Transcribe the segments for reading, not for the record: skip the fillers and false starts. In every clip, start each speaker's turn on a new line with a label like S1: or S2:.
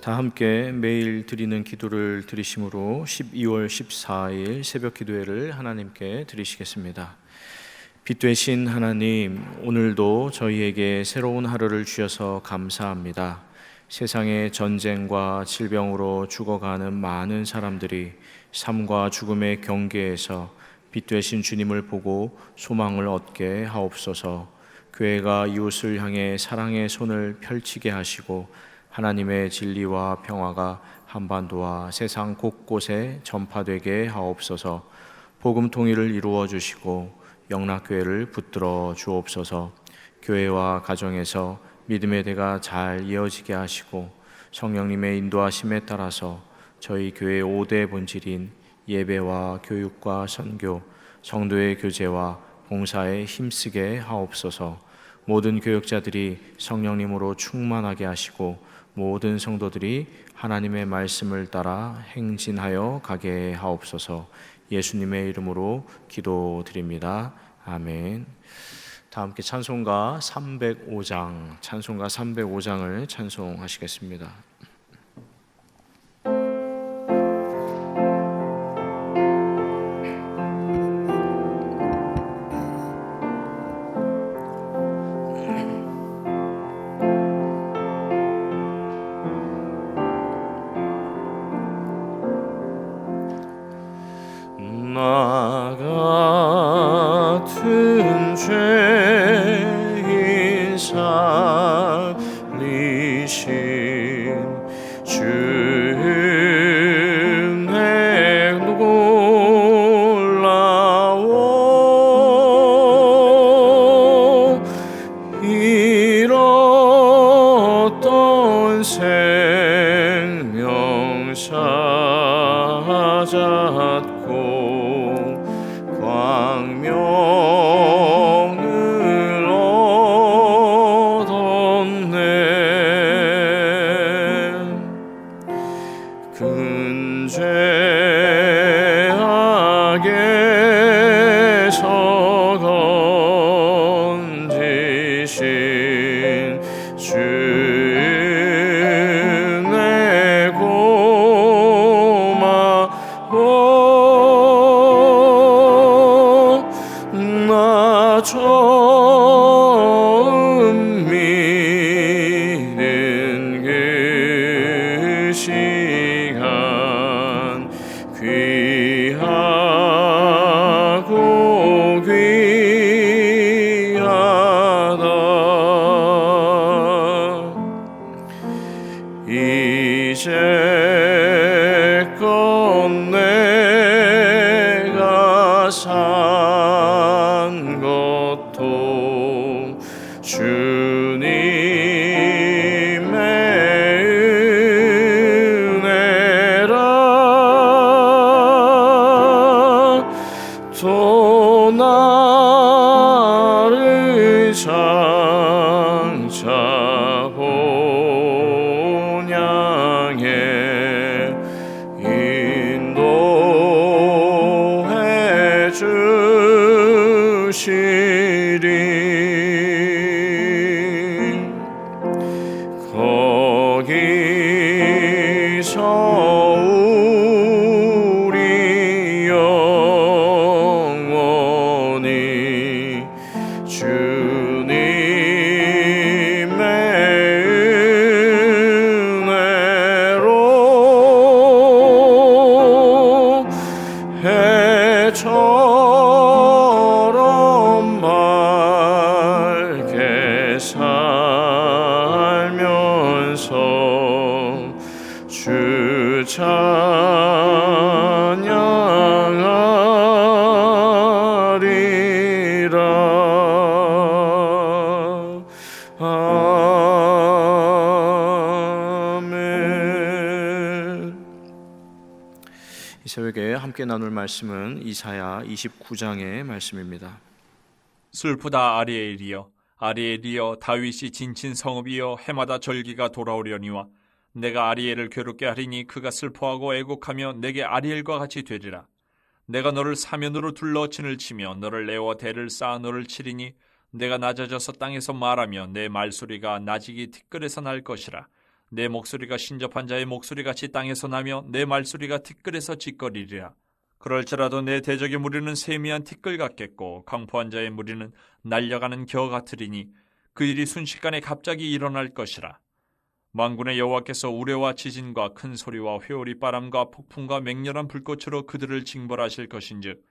S1: 다 함께 매일 드리는 기도를 드리심으로 12월 14일 새벽 기도회를 하나님께 드리시겠습니다. 빛 되신 하나님, 오늘도 저희에게 새로운 하루를 주셔서 감사합니다. 세상의 전쟁과 질병으로 죽어가는 많은 사람들이 삶과 죽음의 경계에서 빛 되신 주님을 보고 소망을 얻게 하옵소서. 교회가 이웃을 향해 사랑의 손을 펼치게 하시고 하나님의 진리와 평화가 한반도와 세상 곳곳에 전파되게 하옵소서. 복음 통일을 이루어 주시고 영락교회를 붙들어 주옵소서. 교회와 가정에서 믿음의 대가 잘 이어지게 하시고 성령님의 인도하심에 따라서 저희 교회의 5대 본질인 예배와 교육과 선교, 성도의 교제와 봉사에 힘쓰게 하옵소서. 모든 교역자들이 성령님으로 충만하게 하시고 모든 성도들이 하나님의 말씀을 따라 행진하여 가게 하옵소서. 예수님의 이름으로 기도드립니다. 아멘. 다 함께 찬송가 305장을 찬송하시겠습니다.
S2: 나 같은 죄인 살리신 주의 놀라워 잃었던 생명 찾았고 광명을 얻었네. 근죄악에서 건지신 주의 고마워. 나 처음 믿는 그 시간 귀하고 귀하다. 이제껏 내가 산 것도 주님의 은혜라. 또 나를 장차 본향에 인도해 주시리. 거기서 우리 영원히 주님의 은혜로 해처럼 맑게 살면서 주 찬양하리라. 아멘.
S1: 이 새벽에 함께 나눌 말씀은 이사야 29장의 말씀입니다.
S3: 슬프다 아리엘이여, 아리엘이여, 다윗이 진친 성읍이여, 해마다 절기가 돌아오려니와 내가 아리엘을 괴롭게 하리니 그가 슬퍼하고 애곡하며 내게 아리엘과 같이 되리라. 내가 너를 사면으로 둘러 진을 치며 너를 내어 대를 쌓아 너를 치리니 내가 낮아져서 땅에서 말하며 내 말소리가 나지기 티끌에서 날 것이라. 내 목소리가 신접한 자의 목소리같이 땅에서 나며 내 말소리가 티끌에서 짓거리리라. 그럴지라도 내 대적의 무리는 세미한 티끌 같겠고 강포한 자의 무리는 날려가는 겨 같으리니 그 일이 순식간에 갑자기 일어날 것이라. 만군의 여호와께서 우레와 지진과 큰 소리와 회오리 바람과 폭풍과 맹렬한 불꽃으로 그들을 징벌하실 것인즉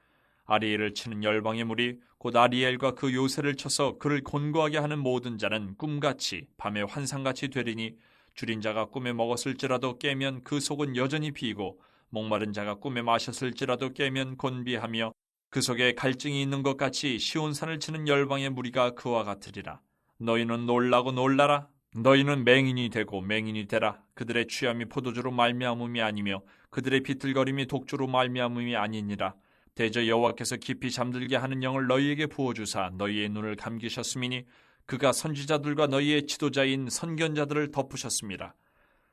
S3: 아리엘을 치는 열방의 무리 곧 아리엘과 그 요새를 쳐서 그를 곤고하게 하는 모든 자는 꿈같이 밤의 환상같이 되리니 줄인 자가 꿈에 먹었을지라도 깨면 그 속은 여전히 비고 목마른 자가 꿈에 마셨을지라도 깨면 곤비하며 그 속에 갈증이 있는 것 같이 시온산을 치는 열방의 무리가 그와 같으리라. 너희는 놀라고 놀라라. 너희는 맹인이 되고 맹인이 되라. 그들의 취함이 포도주로 말미암음이 아니며 그들의 비틀거림이 독주로 말미암음이 아니니라. 대저 여호와께서 깊이 잠들게 하는 영을 너희에게 부어주사 너희의 눈을 감기셨음이니 그가 선지자들과 너희의 지도자인 선견자들을 덮으셨습니다.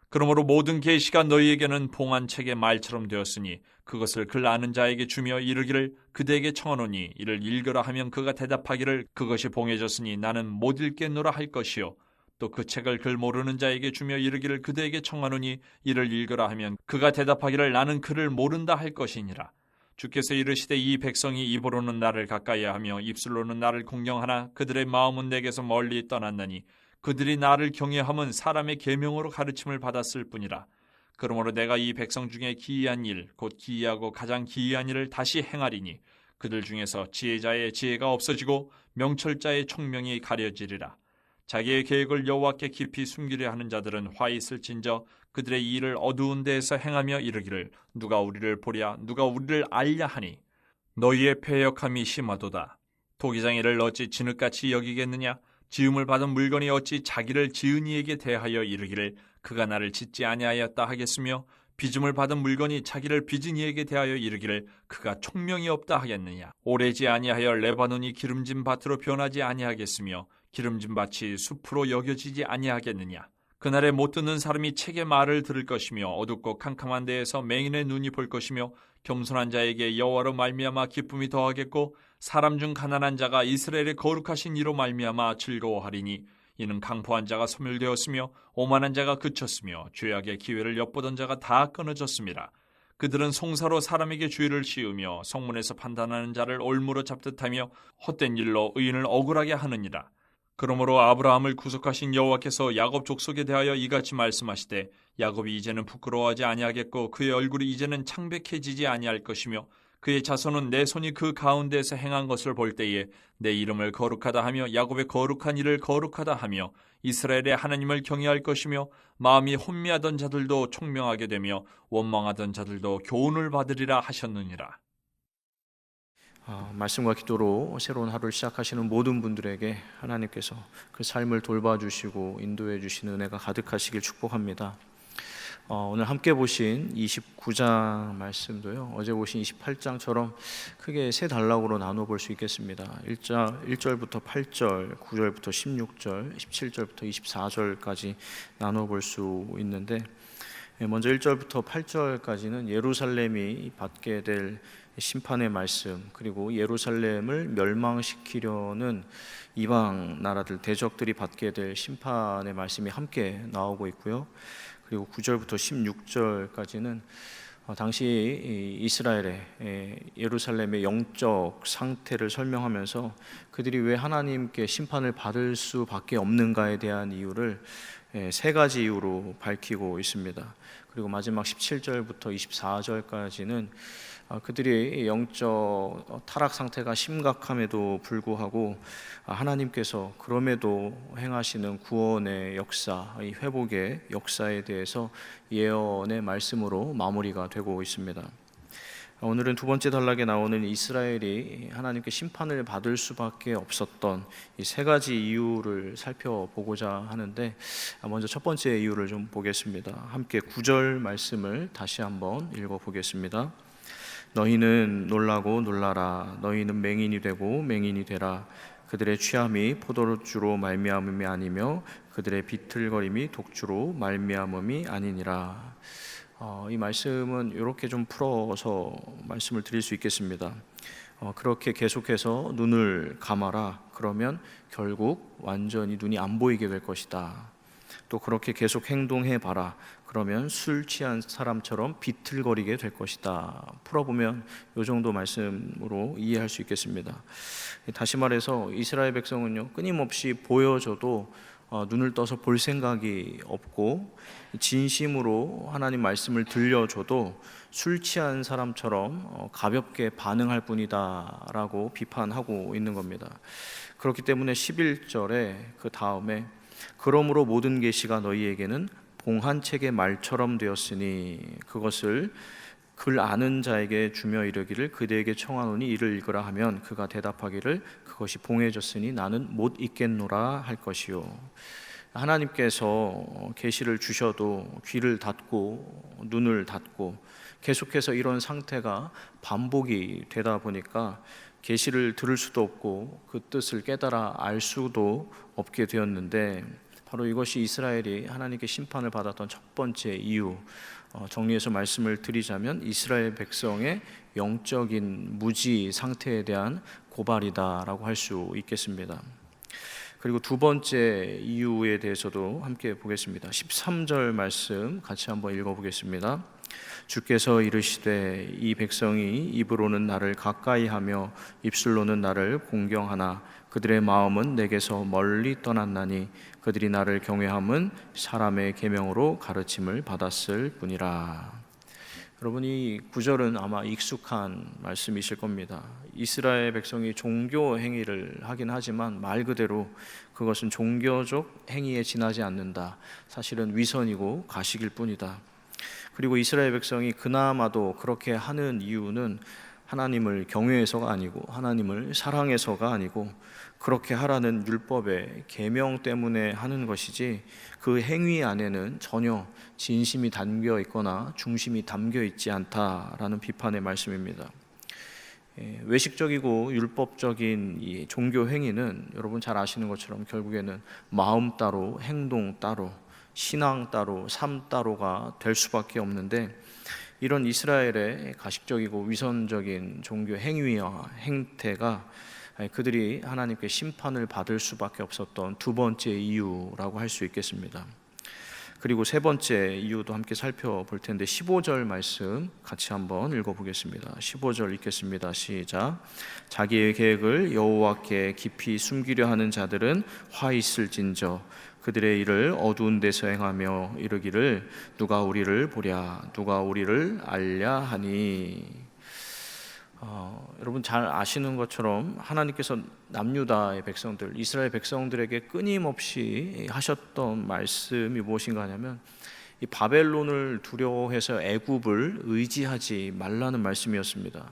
S3: 그러므로 모든 계시가 너희에게는 봉한 책의 말처럼 되었으니 그것을 글 아는 자에게 주며 이르기를 그대에게 청하노니 이를 읽으라 하면 그가 대답하기를 그것이 봉해졌으니 나는 못 읽겠노라 할 것이요 또 그 책을 글 모르는 자에게 주며 이르기를 그대에게 청하노니 이를 읽으라 하면 그가 대답하기를 나는 그를 모른다 할 것이니라. 주께서 이르시되 이 백성이 입으로는 나를 가까이하며 입술로는 나를 공경하나 그들의 마음은 내게서 멀리 떠났나니 그들이 나를 경외함은 사람의 계명으로 가르침을 받았을 뿐이라. 그러므로 내가 이 백성 중에 기이한 일 곧 기이하고 가장 기이한 일을 다시 행하리니 그들 중에서 지혜자의 지혜가 없어지고 명철자의 총명이 가려지리라. 자기의 계획을 여호와께 깊이 숨기려 하는 자들은 화 있을진저 그들의 일을 어두운 데에서 행하며 이르기를 누가 우리를 보랴 누가 우리를 알랴 하니 너희의 패역함이 심하도다. 토기장이를 어찌 진흙같이 여기겠느냐. 지음을 받은 물건이 어찌 자기를 지은 이에게 대하여 이르기를 그가 나를 짓지 아니하였다 하겠으며 빚음을 받은 물건이 자기를 빚은 이에게 대하여 이르기를 그가 총명이 없다 하겠느냐. 오래지 아니하여 레바논이 기름진 밭으로 변하지 아니하겠으며 기름진 밭이 숲으로 여겨지지 아니하겠느냐. 그날에 못 듣는 사람이 책의 말을 들을 것이며 어둡고 캄캄한 데에서 맹인의 눈이 볼 것이며 겸손한 자에게 여호와로 말미암아 기쁨이 더하겠고 사람 중 가난한 자가 이스라엘의 거룩하신 이로 말미암아 즐거워하리니 이는 강포한 자가 소멸되었으며 오만한 자가 그쳤으며 죄악의 기회를 엿보던 자가 다 끊어졌습니다. 그들은 송사로 사람에게 죄를 씌우며 성문에서 판단하는 자를 올무로 잡듯하며 헛된 일로 의인을 억울하게 하느니라. 그러므로 아브라함을 구속하신 여호와께서 야곱 족속에 대하여 이같이 말씀하시되 야곱이 이제는 부끄러워하지 아니하겠고 그의 얼굴이 이제는 창백해지지 아니할 것이며 그의 자손은 내 손이 그 가운데에서 행한 것을 볼 때에 내 이름을 거룩하다 하며 야곱의 거룩한 일을 거룩하다 하며 이스라엘의 하나님을 경외할 것이며 마음이 혼미하던 자들도 총명하게 되며 원망하던 자들도 교훈을 받으리라 하셨느니라.
S1: 말씀과 기도로 새로운 하루를 시작하시는 모든 분들에게 하나님께서 그 삶을 돌봐주시고 인도해 주시는 은혜가 가득하시길 축복합니다. 오늘 함께 보신 29장 말씀도요, 어제 보신 28장처럼 크게 세 단락으로 나눠볼 수 있겠습니다. 1절부터 8절, 9절부터 16절, 17절부터 24절까지 나눠볼 수 있는데, 먼저 1절부터 8절까지는 예루살렘이 받게 될 심판의 말씀, 그리고 예루살렘을 멸망시키려는 이방 나라들, 대적들이 받게 될 심판의 말씀이 함께 나오고 있고요. 그리고 9절부터 16절까지는 당시 이스라엘의 예루살렘의 영적 상태를 설명하면서 그들이 왜 하나님께 심판을 받을 수밖에 없는가에 대한 이유를 세 가지 이유로 밝히고 있습니다. 그리고 마지막 17절부터 24절까지는 그들이 영적 타락 상태가 심각함에도 불구하고 하나님께서 그럼에도 행하시는 구원의 역사, 이 회복의 역사에 대해서 예언의 말씀으로 마무리가 되고 있습니다. 오늘은 두 번째 단락에 나오는 이스라엘이 하나님께 심판을 받을 수밖에 없었던 이 세 가지 이유를 살펴보고자 하는데, 먼저 첫 번째 이유를 좀 보겠습니다. 함께 9절 말씀을 다시 한번 읽어보겠습니다. 너희는 놀라고 놀라라. 너희는 맹인이 되고 맹인이 되라. 그들의 취함이 포도주로 말미암음이 아니며 그들의 비틀거림이 독주로 말미암음이 아니니라. 이 말씀은 이렇게 좀 풀어서 말씀을 드릴 수 있겠습니다. 그렇게 계속해서 눈을 감아라. 그러면 결국 완전히 눈이 안 보이게 될 것이다. 또 그렇게 계속 행동해 봐라. 그러면 술 취한 사람처럼 비틀거리게 될 것이다. 풀어보면 이 정도 말씀으로 이해할 수 있겠습니다. 다시 말해서 이스라엘 백성은요, 끊임없이 보여줘도 눈을 떠서 볼 생각이 없고, 진심으로 하나님 말씀을 들려줘도 술 취한 사람처럼 가볍게 반응할 뿐이다 라고 비판하고 있는 겁니다. 그렇기 때문에 11절에 그 다음에 그러므로 모든 계시가 너희에게는 봉 한 책의 말처럼 되었으니 그것을 글 아는 자에게 주며 이르기를 그대에게 청하노니 이를 읽으라 하면 그가 대답하기를 그것이 봉해졌으니 나는 못 읽겠노라 할 것이요. 하나님께서 계시를 주셔도 귀를 닫고 눈을 닫고 계속해서 이런 상태가 반복이 되다 보니까 계시를 들을 수도 없고 그 뜻을 깨달아 알 수도 없게 되었는데, 바로 이것이 이스라엘이 하나님께 심판을 받았던 첫 번째 이유, 정리해서 말씀을 드리자면 이스라엘 백성의 영적인 무지 상태에 대한 고발이다라고 할 수 있겠습니다. 그리고 두 번째 이유에 대해서도 함께 보겠습니다. 13절 말씀 같이 한번 읽어보겠습니다. 주께서 이르시되 이 백성이 입으로는 나를 가까이하며 입술로는 나를 공경하나 그들의 마음은 내게서 멀리 떠났나니 그들이 나를 경외함은 사람의 계명으로 가르침을 받았을 뿐이라. 여러분, 이 구절은 아마 익숙한 말씀이실 겁니다. 이스라엘 백성이 종교 행위를 하긴 하지만 말 그대로 그것은 종교적 행위에 지나지 않는다. 사실은 위선이고 가식일 뿐이다. 그리고 이스라엘 백성이 그나마도 그렇게 하는 이유는 하나님을 경외해서가 아니고 하나님을 사랑해서가 아니고 그렇게 하라는 율법의 계명 때문에 하는 것이지, 그 행위 안에는 전혀 진심이 담겨 있거나 중심이 담겨 있지 않다라는 비판의 말씀입니다. 외식적이고 율법적인 이 종교 행위는 여러분 잘 아시는 것처럼 결국에는 마음 따로 행동 따로 신앙 따로 삶 따로가 될 수밖에 없는데, 이런 이스라엘의 가식적이고 위선적인 종교 행위와 행태가 그들이 하나님께 심판을 받을 수밖에 없었던 두 번째 이유라고 할 수 있겠습니다. 그리고 세 번째 이유도 함께 살펴볼 텐데 15절 말씀 같이 한번 읽어보겠습니다. 15절 읽겠습니다. 시작. 자기의 계획을 여호와께 깊이 숨기려 하는 자들은 화 있을진저 그들의 일을 어두운 데서 행하며 이르기를 누가 우리를 보랴 누가 우리를 알랴 하니. 여러분 잘 아시는 것처럼 하나님께서 남유다의 백성들, 이스라엘 백성들에게 끊임없이 하셨던 말씀이 무엇인가 하냐면 이 바벨론을 두려워해서 애굽을 의지하지 말라는 말씀이었습니다.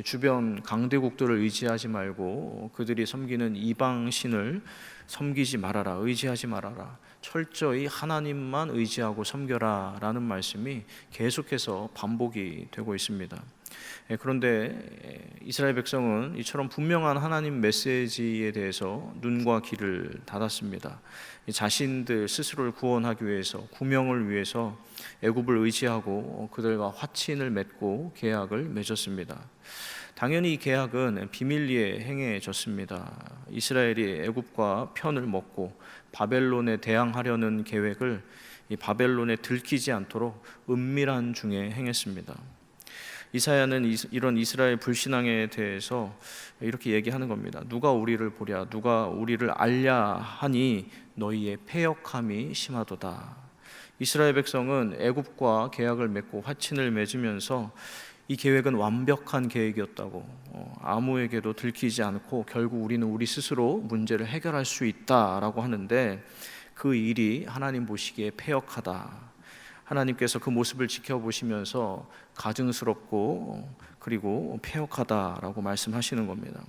S1: 주변 강대국들을 의지하지 말고 그들이 섬기는 이방신을 섬기지 말아라, 의지하지 말아라, 철저히 하나님만 의지하고 섬겨라 라는 말씀이 계속해서 반복이 되고 있습니다. 그런데 이스라엘 백성은 이처럼 분명한 하나님 메시지에 대해서 눈과 귀를 닫았습니다. 자신들 스스로를 구원하기 위해서, 구명을 위해서 애굽을 의지하고 그들과 화친을 맺고 계약을 맺었습니다. 당연히 이 계약은 비밀리에 행해졌습니다. 이스라엘이 애굽과 편을 먹고 바벨론에 대항하려는 계획을 이 바벨론에 들키지 않도록 은밀한 중에 행했습니다. 이사야는 이런 이스라엘 불신앙에 대해서 이렇게 얘기하는 겁니다. 누가 우리를 보랴 누가 우리를 알랴 하니 너희의 패역함이 심하도다. 이스라엘 백성은 애굽과 계약을 맺고 화친을 맺으면서 이 계획은 완벽한 계획이었다고, 아무에게도 들키지 않고 결국 우리는 우리 스스로 문제를 해결할 수 있다라고 하는데, 그 일이 하나님 보시기에 패역하다. 하나님께서 그 모습을 지켜보시면서 가증스럽고 그리고 패역하다라고 말씀하시는 겁니다.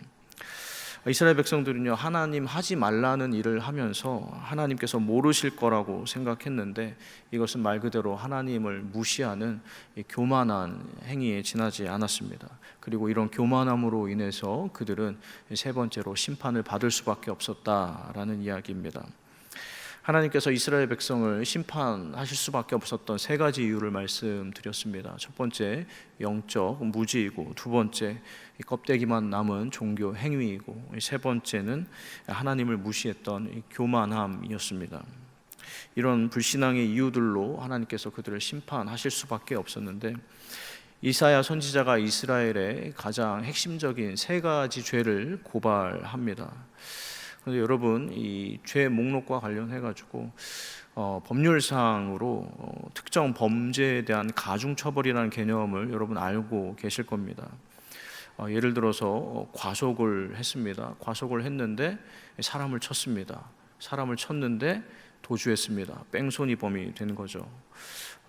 S1: 이스라엘 백성들은요, 하나님 하지 말라는 일을 하면서 하나님께서 모르실 거라고 생각했는데 이것은 말 그대로 하나님을 무시하는 교만한 행위에 지나지 않았습니다. 그리고 이런 교만함으로 인해서 그들은 세 번째로 심판을 받을 수밖에 없었다라는 이야기입니다. 하나님께서 이스라엘 백성을 심판하실 수밖에 없었던 세 가지 이유를 말씀드렸습니다. 첫 번째, 영적 무지이고, 두 번째, 껍데기만 남은 종교 행위이고, 세 번째는 하나님을 무시했던 교만함이었습니다. 이런 불신앙의 이유들로 하나님께서 그들을 심판하실 수밖에 없었는데, 이사야 선지자가 이스라엘의 가장 핵심적인 세 가지 죄를 고발합니다. 그런데 여러분, 이 죄 목록과 관련해 가지고 법률상으로 특정 범죄에 대한 가중처벌이라는 개념을 여러분 알고 계실 겁니다. 예를 들어서 과속을 했습니다. 과속을 했는데 사람을 쳤습니다. 사람을 쳤는데 도주했습니다. 뺑소니 범이 된 거죠.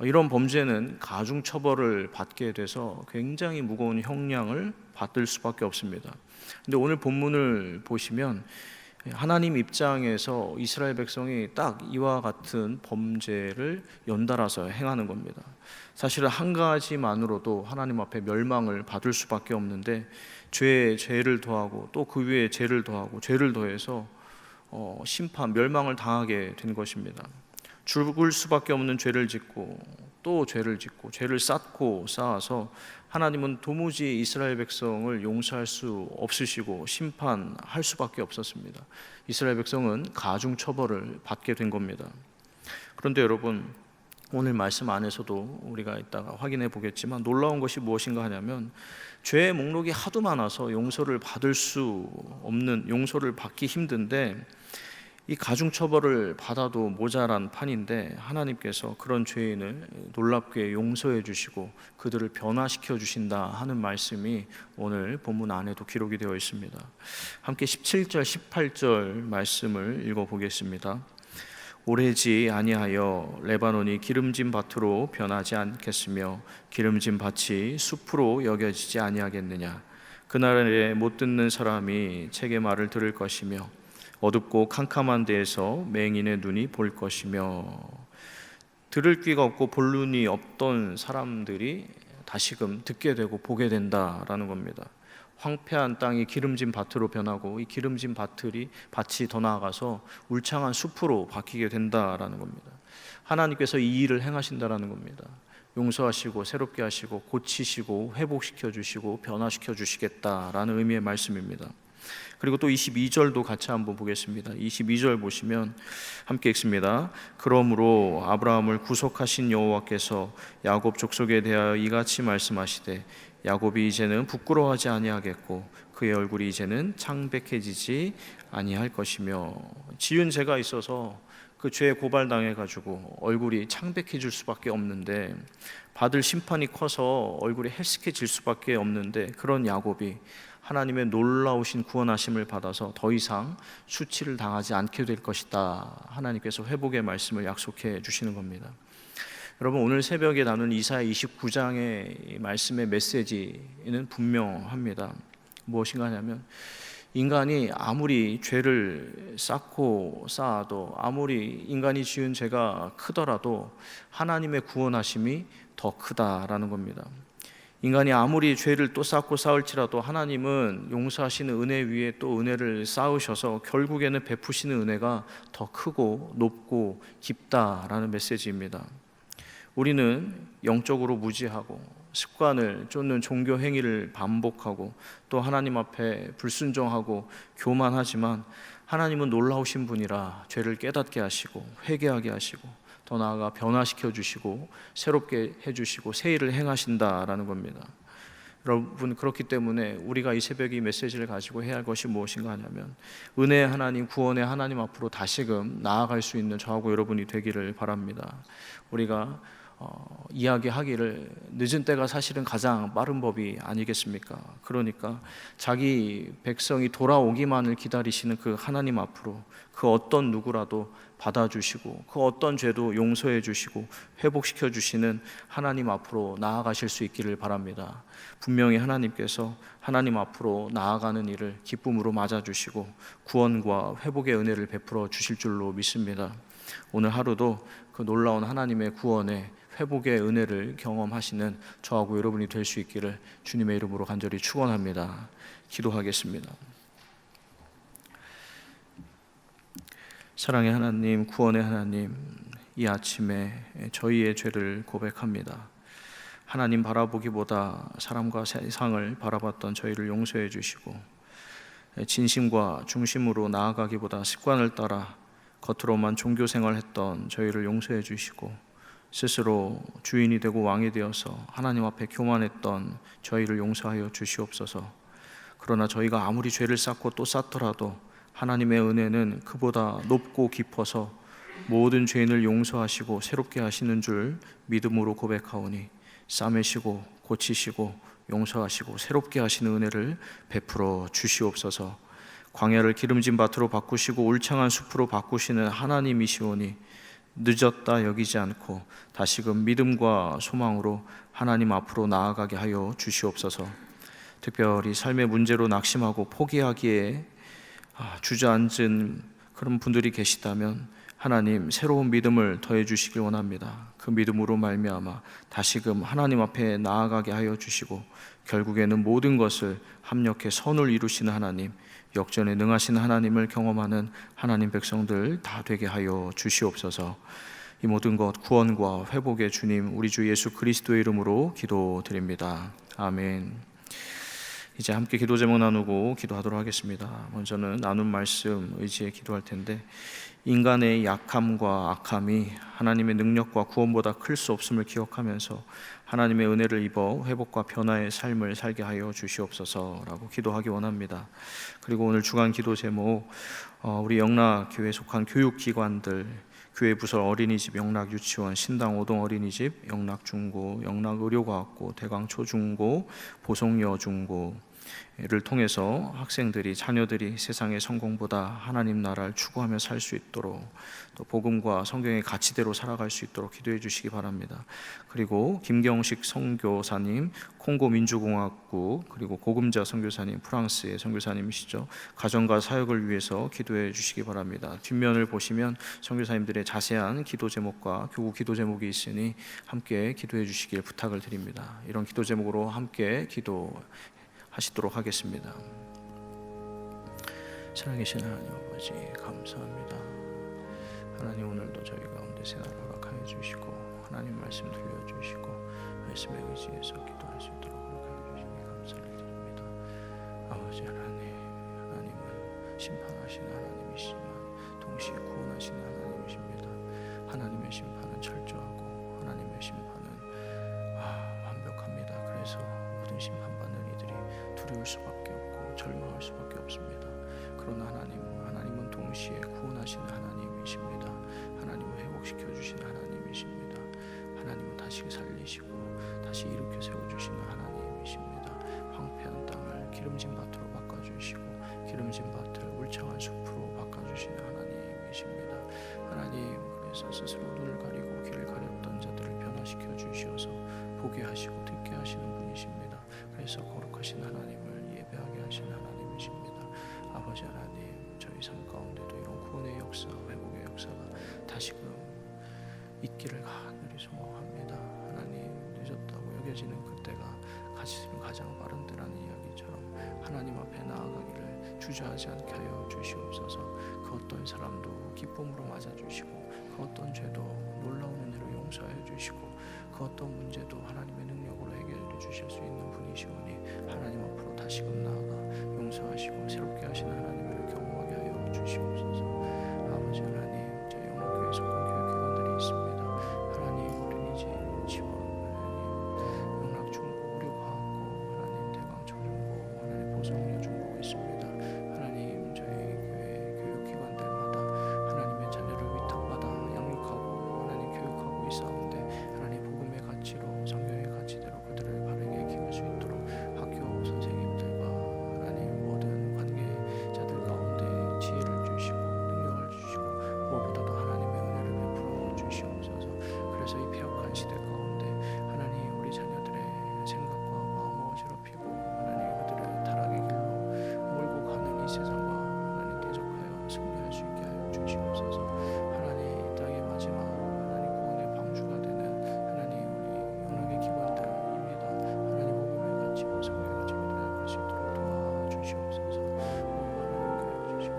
S1: 이런 범죄는 가중처벌을 받게 돼서 굉장히 무거운 형량을 받을 수밖에 없습니다. 근데 오늘 본문을 보시면 하나님 입장에서 이스라엘 백성이 딱 이와 같은 범죄를 연달아서 행하는 겁니다. 사실은 한 가지만으로도 하나님 앞에 멸망을 받을 수밖에 없는데, 죄에 죄를 더하고 또 그 위에 죄를 더하고 죄를 더해서 심판, 멸망을 당하게 된 것입니다. 죽을 수밖에 없는 죄를 짓고 또 죄를 짓고 죄를 쌓고 쌓아서 하나님은 도무지 이스라엘 백성을 용서할 수 없으시고 심판할 수밖에 없었습니다. 이스라엘 백성은 가중처벌을 받게 된 겁니다. 그런데 여러분, 오늘 말씀 안에서도 우리가 이따가 확인해 보겠지만 놀라운 것이 무엇인가 하냐면, 죄의 목록이 하도 많아서 용서를 받을 수 없는, 용서를 받기 힘든데 이 가중처벌을 받아도 모자란 판인데, 하나님께서 그런 죄인을 놀랍게 용서해 주시고 그들을 변화시켜 주신다 하는 말씀이 오늘 본문 안에도 기록이 되어 있습니다. 함께 17절 18절 말씀을 읽어보겠습니다. 오래지 아니하여 레바논이 기름진 밭으로 변하지 않겠으며 기름진 밭이 숲으로 여겨지지 아니하겠느냐. 그날에 못 듣는 사람이 책의 말을 들을 것이며 어둡고 캄캄한 데에서 맹인의 눈이 볼 것이며, 들을 귀가 없고 볼 눈이 없던 사람들이 다시금 듣게 되고 보게 된다라는 겁니다. 황폐한 땅이 기름진 밭으로 변하고 이 기름진 밭이 더 나아가서 울창한 숲으로 바뀌게 된다라는 겁니다. 하나님께서 이 일을 행하신다라는 겁니다. 용서하시고 새롭게 하시고 고치시고 회복시켜 주시고 변화시켜 주시겠다라는 의미의 말씀입니다. 그리고 또 22절도 같이 한번 보겠습니다. 22절 보시면 함께 읽습니다. 그러므로 아브라함을 구속하신 여호와께서 야곱 족속에 대하여 이같이 말씀하시되 야곱이 이제는 부끄러워하지 아니하겠고 그의 얼굴이 이제는 창백해지지 아니할 것이며, 지은 죄가 있어서 그 죄에 고발당해 가지고 얼굴이 창백해질 수밖에 없는데, 받을 심판이 커서 얼굴이 헬스케질 수밖에 없는데, 그런 야곱이 하나님의 놀라우신 구원하심을 받아서 더 이상 수치를 당하지 않게 될 것이다. 하나님께서 회복의 말씀을 약속해 주시는 겁니다. 여러분, 오늘 새벽에 나눈 이사야 29장의 말씀의 메시지는 분명합니다. 무엇인가 하냐면, 인간이 아무리 죄를 쌓고 쌓아도, 아무리 인간이 지은 죄가 크더라도 하나님의 구원하심이 더 크다라는 겁니다. 인간이 아무리 죄를 또 쌓고 쌓을지라도 하나님은 용서하시는 은혜 위에 또 은혜를 쌓으셔서 결국에는 베푸시는 은혜가 더 크고 높고 깊다라는 메시지입니다. 우리는 영적으로 무지하고 습관을 쫓는 종교 행위를 반복하고 또 하나님 앞에 불순종하고 교만하지만, 하나님은 놀라우신 분이라 죄를 깨닫게 하시고 회개하게 하시고 더 나아가 변화시켜 주시고 새롭게 해주시고 새 일을 행하신다라는 겁니다. 여러분, 그렇기 때문에 우리가 이 새벽에 이 메시지를 가지고 해야 할 것이 무엇인가 하냐면, 은혜의 하나님, 구원의 하나님 앞으로 다시금 나아갈 수 있는 저하고 여러분이 되기를 바랍니다. 우리가 이야기하기를 늦은 때가 사실은 가장 빠른 법이 아니겠습니까? 그러니까 자기 백성이 돌아오기만을 기다리시는 그 하나님 앞으로 그 어떤 누구라도 받아주시고 그 어떤 죄도 용서해 주시고 회복시켜 주시는 하나님 앞으로 나아가실 수 있기를 바랍니다. 분명히 하나님께서 하나님 앞으로 나아가는 일을 기쁨으로 맞아주시고 구원과 회복의 은혜를 베풀어 주실 줄로 믿습니다. 오늘 하루도 그 놀라운 하나님의 구원의 회복의 은혜를 경험하시는 저하고 여러분이 될 수 있기를 주님의 이름으로 간절히 축원합니다. 기도하겠습니다. 사랑의 하나님, 구원의 하나님, 이 아침에 저희의 죄를 고백합니다. 하나님 바라보기보다 사람과 세상을 바라봤던 저희를 용서해 주시고, 진심과 중심으로 나아가기보다 습관을 따라 겉으로만 종교 생활했던 저희를 용서해 주시고 스스로 주인이 되고 왕이 되어서 하나님 앞에 교만했던 저희를 용서하여 주시옵소서. 그러나 저희가 아무리 죄를 쌓고 또 쌓더라도 하나님의 은혜는 그보다 높고 깊어서 모든 죄인을 용서하시고 새롭게 하시는 줄 믿음으로 고백하오니 싸매시고 고치시고 용서하시고 새롭게 하시는 은혜를 베풀어 주시옵소서. 광야를 기름진 밭으로 바꾸시고 울창한 숲으로 바꾸시는 하나님이시오니 늦었다 여기지 않고 다시금 믿음과 소망으로 하나님 앞으로 나아가게 하여 주시옵소서. 특별히 삶의 문제로 낙심하고 포기하기에 주저앉은 그런 분들이 계시다면 하나님 새로운 믿음을 더해 주시길 원합니다. 그 믿음으로 말미암아 다시금 하나님 앞에 나아가게 하여 주시고 결국에는 모든 것을 합력해 선을 이루시는 하나님, 역전에 능하신 하나님을 경험하는 하나님 백성들 다 되게 하여 주시옵소서. 이 모든 것 구원과 회복의 주님 우리 주 예수 그리스도의 이름으로 기도드립니다. 아멘. 이제 함께 기도 제목 나누고 기도하도록 하겠습니다. 먼저는 나눈 말씀 의지에 기도할 텐데, 인간의 약함과 악함이 하나님의 능력과 구원보다 클 수 없음을 기억하면서 하나님의 은혜를 입어 회복과 변화의 삶을 살게 하여 주시옵소서라고 기도하기 원합니다. 그리고 오늘 주간 기도 제목, 우리 영락교회에 속한 교육기관들, 교회 부설 어린이집, 영락 유치원, 신당 오동 어린이집, 영락 중고, 영락 의료과학고, 대강 초중고, 보성 여중고를 통해서 학생들이, 자녀들이 세상의 성공보다 하나님 나라를 추구하며 살 수 있도록, 또 복음과 성경의 가치대로 살아갈 수 있도록 기도해 주시기 바랍니다. 그리고 김경식 선교사님, 콩고 민주공화국, 그리고 고금자 선교사님, 프랑스의 선교사님이시죠. 가정과 사역을 위해서 기도해 주시기 바랍니다. 뒷면을 보시면 선교사님들의 자세한 기도 제목과 교구 기도 제목이 있으니 함께 기도해 주시길 부탁을 드립니다. 이런 기도 제목으로 함께 기도하시도록 하겠습니다. 살아계신 하나님 아버지 감사합니다. 하나님, 오늘도 저희 가운데 새날 허락하여 주시고 하나님 말씀 들려주시고 말씀에 의지해서 기도할 수 있도록 허락하여 주시니 감사를 드립니다. 아버지 하나님은 심판하시는 하나님이시지만 동시에 구원하시는 하나님이십니다. 하나님의 심판은 철저하고 하나님의 심판은 완벽합니다. 그래서 모든 심판받는 이들이 두려울 수밖에 없고 절망할 수밖에 없습니다. 그러나 하나님은 동시에 구원하시는 하나님이십니다. 하나님은 회복시켜 주시는 하나님이십니다. 하나님은 다시 살리시고 다시 일으켜 세워주시는 하나님이십니다. 황폐한 땅을 기름진 밭으로 바꿔주시고 기름진 밭을 울창한 숲으로 바꿔주시는 하나님이십니다. 하나님, 그래서 스스로 눈을 가리고 귀를 가렸던 자들을 변화시켜 주시어서 보게 하시고 듣게 하시는 분이십니다. 그래서 거룩하신 하나님을 예배하게 하시는 하나님이십니다. 아버지 하나님, 저희 삶 가운데도 이런 구원의 역사, 회복의 역사가 다시금 있기를 간절히 소망합니다. 하나님, 늦었다고 여겨지는 그때가 가장 빠른 때라는 이야기처럼 하나님 앞에 나아가기를 주저하지 않게 하여 주시옵소서. 그 어떤 사람도 기쁨으로 맞아주시고 그 어떤 죄도 놀라운 은혜로 용서하여 주시고 그 어떤 문제도 하나님의 능력으로 해결해 주실 수 있는 분이시오니 하나님 앞으로 다시금 나아가 용서하시고 새롭게 하시는 하나님을 경험하게 하여 주시옵소서. 아버지 하나님, 저희 영락교회에 속한 교육기관들이 있습니다. 하나님, 어린이집, 유치원, 하나님 영락중고, 의료과학고, 하나님 대강초중고, 하나님 보성여중고가 있습니다. 하나님, 저희 교회 교육기관들마다 하나님의 자녀를 위탁받아 양육하고 하나님 교육하고 있사온데 하나님 복음의 가치로 성경의 가치대로 그들을 바르게 키울 수 있도록 학교 선생님들과 하나님 모든 관계자들 가운데 지혜를 주시고 능력을 주시고 무엇보다도 하나님의 은혜를 베풀어 주시옵소서. 그래서 이 폐역한 시대 가운데 하나님, 우리 자녀들의 생각과 마음을 어지럽히고 하나님 그들을 타락의 길로 몰고 가는 이 세상과 하나님 대적하여 승리할 수 있게 하여 주시옵소서. 하나님, 이 땅의 마지막 하나님 구원의 방주가 되는 하나님 우리 영락의 기관들입니다. 하나님 복음의 가치로 성경의 가치로 들어갈 수 있도록 도와주시옵소서. 하나님 주시고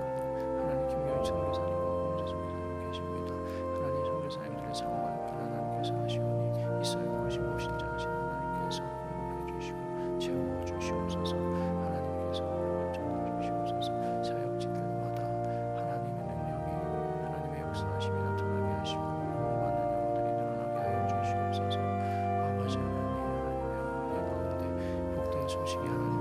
S1: 하나님 김경희 선교사님과 공자 선교사님 계십니다. 하나님 선교사님들의 사고가 하나님께서 하시오니 있어야 할 것이 무엇인지 하시는 하나님께서 공급해 주시고 채워 주시옵소서. 하나님께서 전해 주시옵소서. 사역지들마다 하나님의 능력이 하나님 소식이 하나님